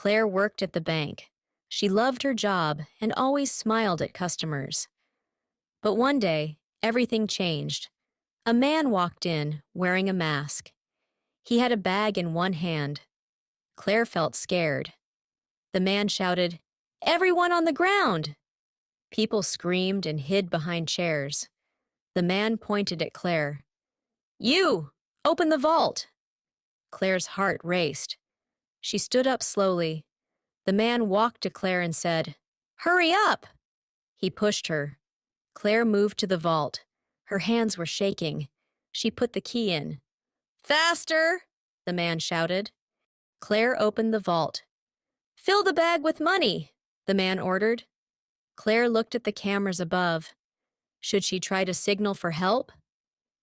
Claire worked at the bank. She loved her job and always smiled at customers. But one day, everything changed. A man walked in, wearing a mask. He had a bag in one hand. Claire felt scared. The man shouted, "Everyone on the ground!" People screamed and hid behind chairs. The man pointed at Claire. "You! Open the vault!" Claire's heart raced. She stood up slowly. The man walked to Claire and said, "Hurry up!" He pushed her. Claire moved to the vault. Her hands were shaking. She put the key in. "Faster!" the man shouted. Claire opened the vault. "Fill the bag with money," the man ordered. Claire looked at the cameras above. Should she try to signal for help?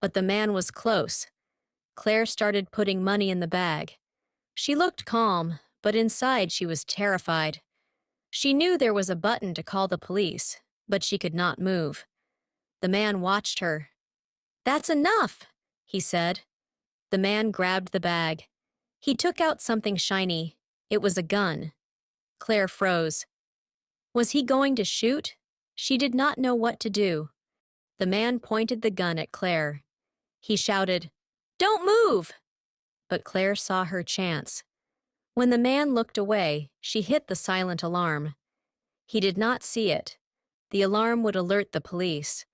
But the man was close. Claire started putting money in the bag. She looked calm, but inside she was terrified. She knew there was a button to call the police, but she could not move. The man watched her. "That's enough," he said. The man grabbed the bag. He took out something shiny. It was a gun. Claire froze. Was he going to shoot? She did not know what to do. The man pointed the gun at Claire. He shouted, "Don't move!" But Claire saw her chance. When the man looked away, she hit the silent alarm. He did not see it. The alarm would alert the police.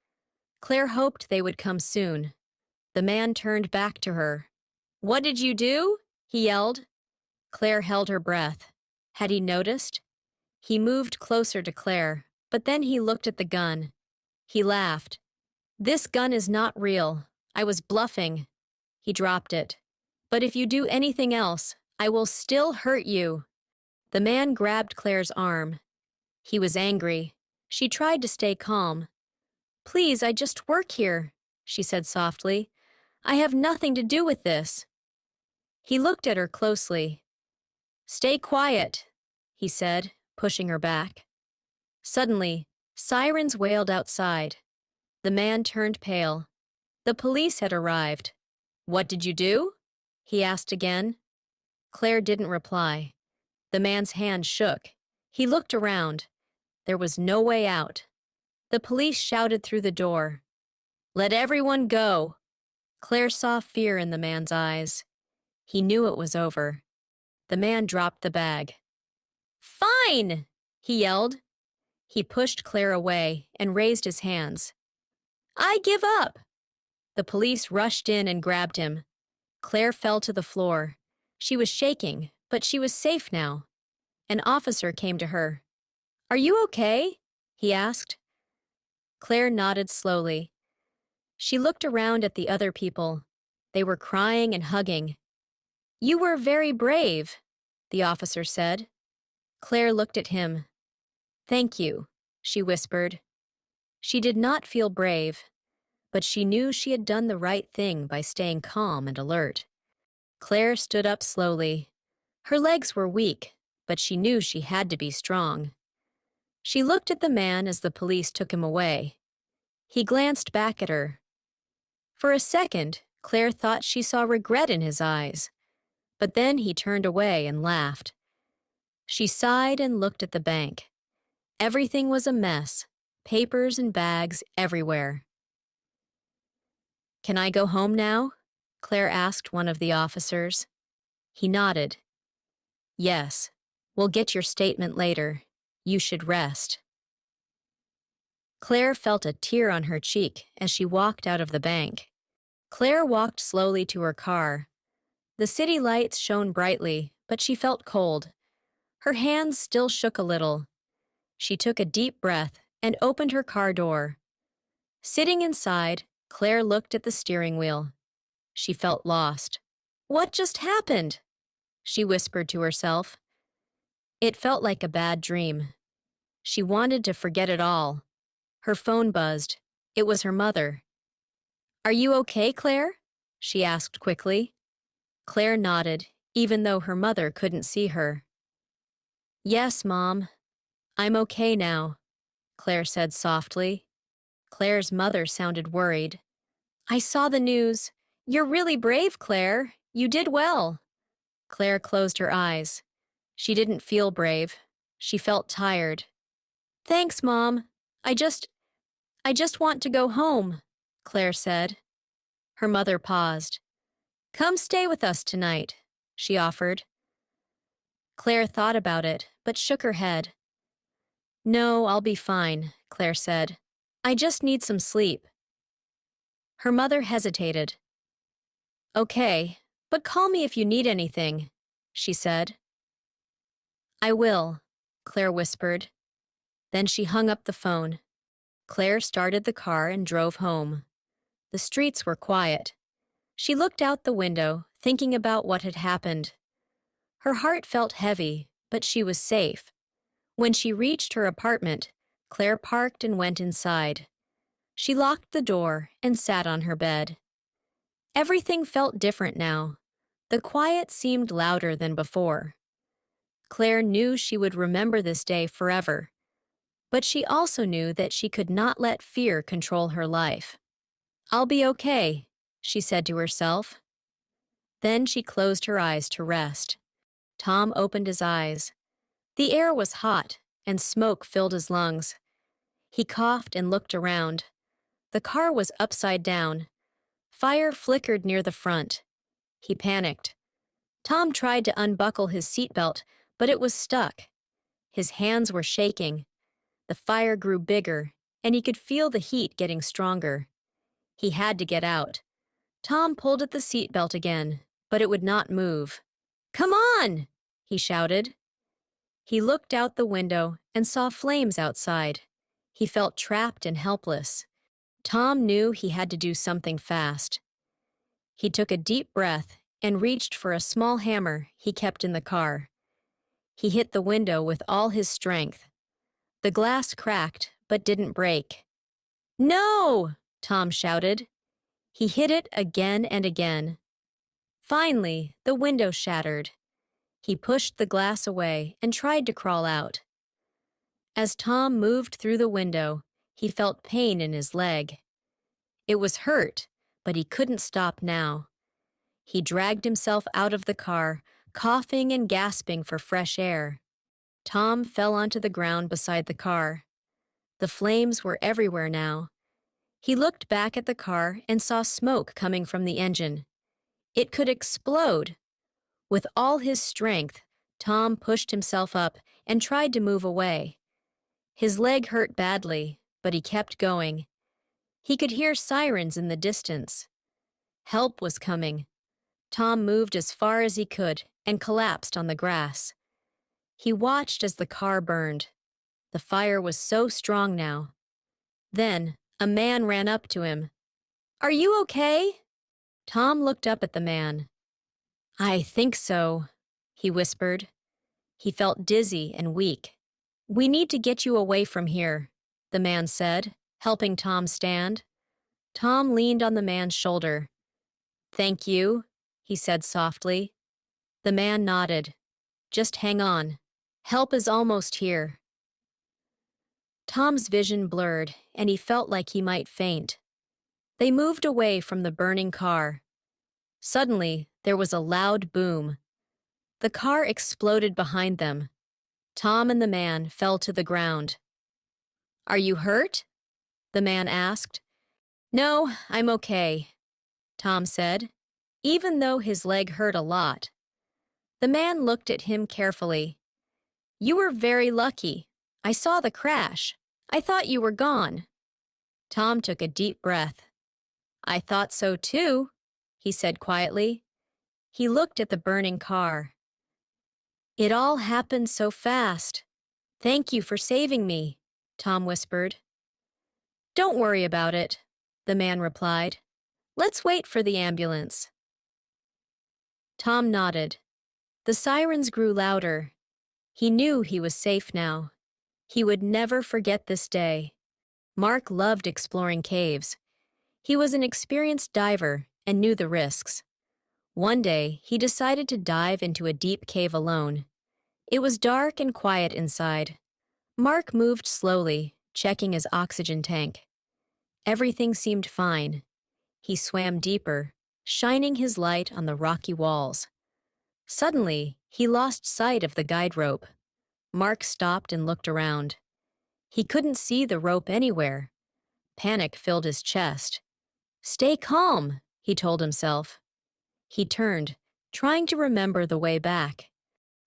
Claire hoped they would come soon. The man turned back to her. "What did you do?" he yelled. Claire held her breath. Had he noticed? He moved closer to Claire, but then he looked at the gun. He laughed. "This gun is not real. I was bluffing." He dropped it. "But if you do anything else, I will still hurt you." The man grabbed Claire's arm. He was angry. She tried to stay calm. "Please, I just work here," she said softly. "I have nothing to do with this." He looked at her closely. "Stay quiet," he said, pushing her back. Suddenly, sirens wailed outside. The man turned pale. The police had arrived. "What did you do?" he asked again. Claire didn't reply. The man's hand shook. He looked around. There was no way out. The police shouted through the door, "Let everyone go." Claire saw fear in the man's eyes. He knew it was over. The man dropped the bag. "Fine!" he yelled. He pushed Claire away and raised his hands. "I give up." The police rushed in and grabbed him. Claire fell to the floor. She was shaking, but she was safe now. An officer came to her. "Are you okay?" he asked. Claire nodded slowly. She looked around at the other people. They were crying and hugging. "You were very brave," the officer said. Claire looked at him. "Thank you," she whispered. She did not feel brave, but she knew she had done the right thing by staying calm and alert. Claire stood up slowly. Her legs were weak, but she knew she had to be strong. She looked at the man as the police took him away. He glanced back at her. For a second, Claire thought she saw regret in his eyes, but then he turned away and laughed. She sighed and looked at the bank. Everything was a mess, papers and bags everywhere. "Can I go home now?" Claire asked one of the officers. He nodded. "Yes, we'll get your statement later. You should rest." Claire felt a tear on her cheek as she walked out of the bank. Claire walked slowly to her car. The city lights shone brightly, but she felt cold. Her hands still shook a little. She took a deep breath and opened her car door. Sitting inside, Claire looked at the steering wheel. She felt lost. "What just happened?" she whispered to herself. It felt like a bad dream. She wanted to forget it all. Her phone buzzed. It was her mother. "Are you okay, Claire?" she asked quickly. Claire nodded, even though her mother couldn't see her. "Yes, Mom. I'm okay now," Claire said softly. Claire's mother sounded worried. "I saw the news. You're really brave, Claire. You did well." Claire closed her eyes. She didn't feel brave. She felt tired. Thanks, Mom. I just, I just want to go home, Claire said. Her mother paused. Come stay with us tonight, she offered. Claire thought about it, but shook her head. No, I'll be fine, Claire said. I just need some sleep. Her mother hesitated. Okay, but call me if you need anything, she said. I will, Claire whispered. Then she hung up the phone. Claire started the car and drove home. The streets were quiet. She looked out the window, thinking about what had happened. Her heart felt heavy, but she was safe. When she reached her apartment, Claire parked and went inside. She locked the door and sat on her bed. Everything felt different now. The quiet seemed louder than before. Claire knew she would remember this day forever, but she also knew that she could not let fear control her life. I'll be okay, she said to herself. Then she closed her eyes to rest. Tom opened his eyes. The air was hot, and smoke filled his lungs. He coughed and looked around. The car was upside down. Fire flickered near the front. He panicked. Tom tried to unbuckle his seatbelt, but it was stuck. His hands were shaking. The fire grew bigger, and he could feel the heat getting stronger. He had to get out. Tom pulled at the seatbelt again, but it would not move. Come on! He shouted. He looked out the window and saw flames outside. He felt trapped and helpless. Tom knew he had to do something fast. He took a deep breath and reached for a small hammer he kept in the car. He hit the window with all his strength. The glass cracked, but didn't break. No! Tom shouted. He hit it again and again. Finally, the window shattered. He pushed the glass away and tried to crawl out. As Tom moved through the window, he felt pain in his leg. It was hurt, but he couldn't stop now. He dragged himself out of the car, coughing and gasping for fresh air. Tom fell onto the ground beside the car. The flames were everywhere now. He looked back at the car and saw smoke coming from the engine. It could explode. With all his strength, Tom pushed himself up and tried to move away. His leg hurt badly, but he kept going. He could hear sirens in the distance. Help was coming. Tom moved as far as he could and collapsed on the grass. He watched as the car burned. The fire was so strong now. Then, a man ran up to him. Are you okay? Tom looked up at the man. I think so, he whispered. He felt dizzy and weak. We need to get you away from here, the man said, helping Tom stand. Tom leaned on the man's shoulder. Thank you, he said softly. The man nodded. Just hang on. Help is almost here. Tom's vision blurred, and he felt like he might faint. They moved away from the burning car. Suddenly, there was a loud boom. The car exploded behind them. Tom and the man fell to the ground. Are you hurt? The man asked. No, I'm okay, Tom said, even though his leg hurt a lot. The man looked at him carefully. You were very lucky. I saw the crash. I thought you were gone. Tom took a deep breath. I thought so too, he said quietly. He looked at the burning car. It all happened so fast. Thank you for saving me, Tom whispered. Don't worry about it, the man replied. Let's wait for the ambulance. Tom nodded. The sirens grew louder. He knew he was safe now. He would never forget this day. Mark loved exploring caves. He was an experienced diver and knew the risks. One day, he decided to dive into a deep cave alone. It was dark and quiet inside. Mark moved slowly, checking his oxygen tank. Everything seemed fine. He swam deeper, shining his light on the rocky walls. Suddenly, He lost sight of the guide rope. Mark stopped and looked around. He couldn't see the rope anywhere. Panic filled his chest. "Stay calm," he told himself. He turned, trying to remember the way back.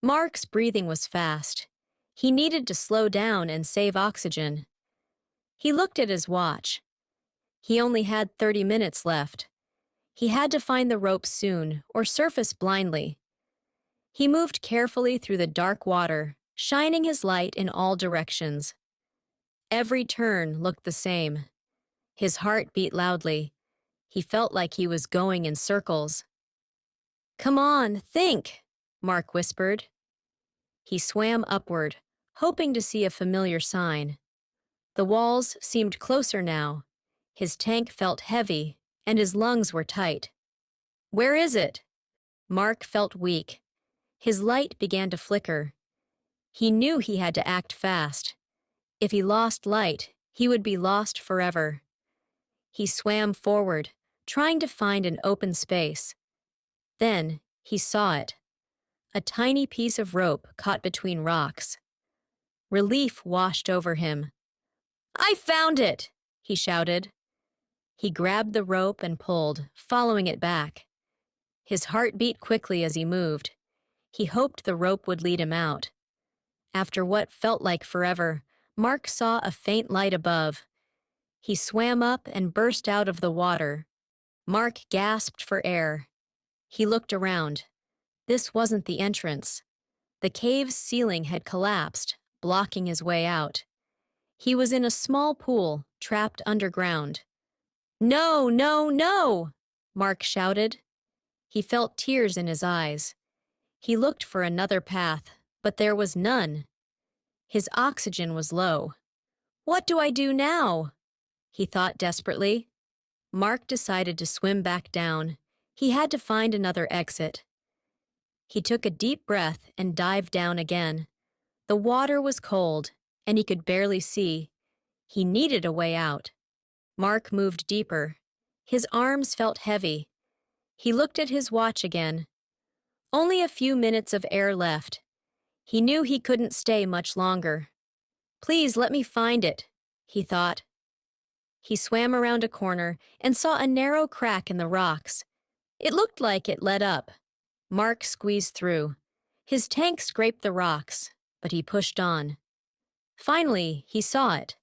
Mark's breathing was fast. He needed to slow down and save oxygen. He looked at his watch. He only had 30 minutes left. He had to find the rope soon or surface blindly. He moved carefully through the dark water, shining his light in all directions. Every turn looked the same. His heart beat loudly. He felt like he was going in circles. "Come on, think," Mark whispered. He swam upward, hoping to see a familiar sign. The walls seemed closer now. His tank felt heavy, and his lungs were tight. "Where is it?" Mark felt weak. His light began to flicker. He knew he had to act fast. If he lost light, he would be lost forever. He swam forward, trying to find an open space. Then he saw it. A tiny piece of rope caught between rocks. Relief washed over him. "I found it!" he shouted. He grabbed the rope and pulled, following it back. His heart beat quickly as he moved. He hoped the rope would lead him out. After what felt like forever, Mark saw a faint light above. He swam up and burst out of the water. Mark gasped for air. He looked around. This wasn't the entrance. The cave's ceiling had collapsed, blocking his way out. He was in a small pool, trapped underground. "No, no, no!" Mark shouted. He felt tears in his eyes. He looked for another path, but there was none. His oxygen was low. "What do I do now?" he thought desperately. Mark decided to swim back down. He had to find another exit. He took a deep breath and dived down again. The water was cold, and he could barely see. He needed a way out. Mark moved deeper. His arms felt heavy. He looked at his watch again. Only a few minutes of air left. He knew he couldn't stay much longer. "Please let me find it," he thought. He swam around a corner and saw a narrow crack in the rocks. It looked like it led up. Mark squeezed through. His tank scraped the rocks, but he pushed on. Finally, he saw it,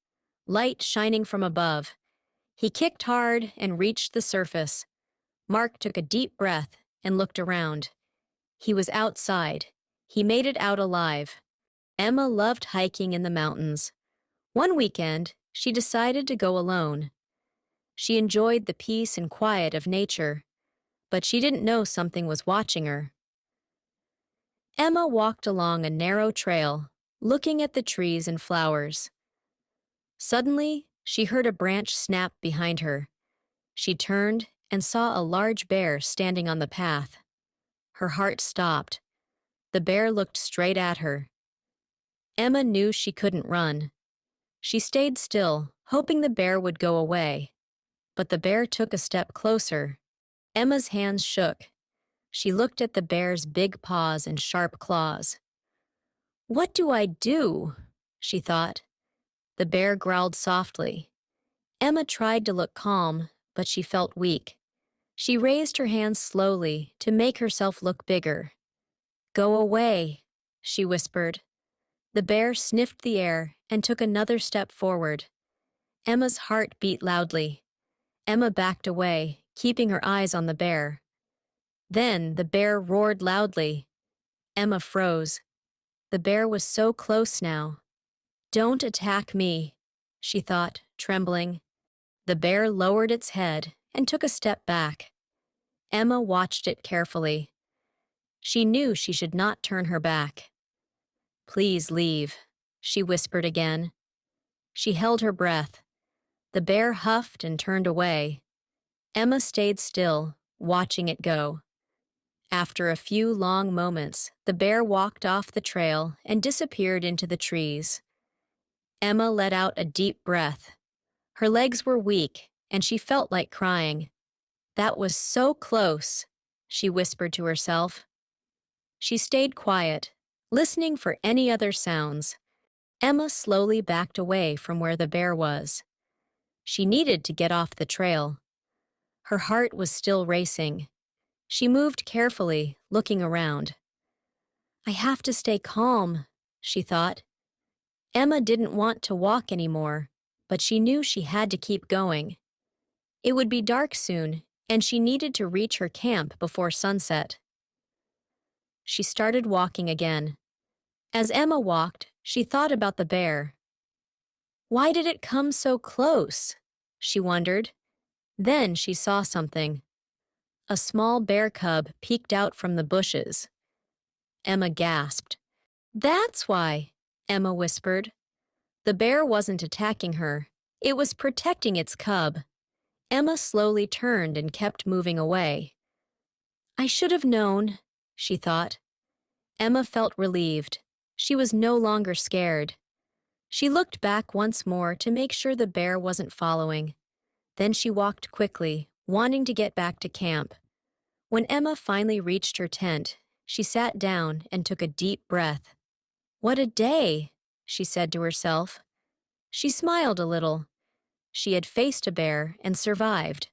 light shining from above. He kicked hard and reached the surface. Mark took a deep breath and looked around. He was outside. He made it out alive. Emma loved hiking in the mountains. One weekend, she decided to go alone. She enjoyed the peace and quiet of nature, but she didn't know something was watching her. Emma walked along a narrow trail, looking at the trees and flowers. Suddenly, she heard a branch snap behind her. She turned and saw a large bear standing on the path. Her heart stopped. The bear looked straight at her. Emma knew she couldn't run. She stayed still, hoping the bear would go away. But the bear took a step closer. Emma's hands shook. She looked at the bear's big paws and sharp claws. "What do I do?" she thought. The bear growled softly. Emma tried to look calm, but she felt weak. She raised her hands slowly to make herself look bigger. "Go away," she whispered. The bear sniffed the air and took another step forward. Emma's heart beat loudly. Emma backed away, keeping her eyes on the bear. Then the bear roared loudly. Emma froze. The bear was so close now. "Don't attack me," she thought, trembling. The bear lowered its head and took a step back. Emma watched it carefully. She knew she should not turn her back. "Please leave," she whispered again. She held her breath. The bear huffed and turned away. Emma stayed still, watching it go. After a few long moments, the bear walked off the trail and disappeared into the trees. Emma let out a deep breath. Her legs were weak, and she felt like crying. "That was so close," she whispered to herself. She stayed quiet, listening for any other sounds. Emma slowly backed away from where the bear was. She needed to get off the trail. Her heart was still racing. She moved carefully, looking around. I have to stay calm, she thought. Emma didn't want to walk anymore, but she knew she had to keep going. It would be dark soon, and she needed to reach her camp before sunset. She started walking again. As Emma walked, she thought about the bear. Why did it come so close? She wondered. Then she saw something. A small bear cub peeked out from the bushes. Emma gasped. That's why, Emma whispered. The bear wasn't attacking her. It was protecting its cub. Emma slowly turned and kept moving away. I should have known, she thought. Emma felt relieved. She was no longer scared. She looked back once more to make sure the bear wasn't following. Then she walked quickly, wanting to get back to camp. When Emma finally reached her tent, she sat down and took a deep breath. What a day, she said to herself. She smiled a little. She had faced a bear and survived.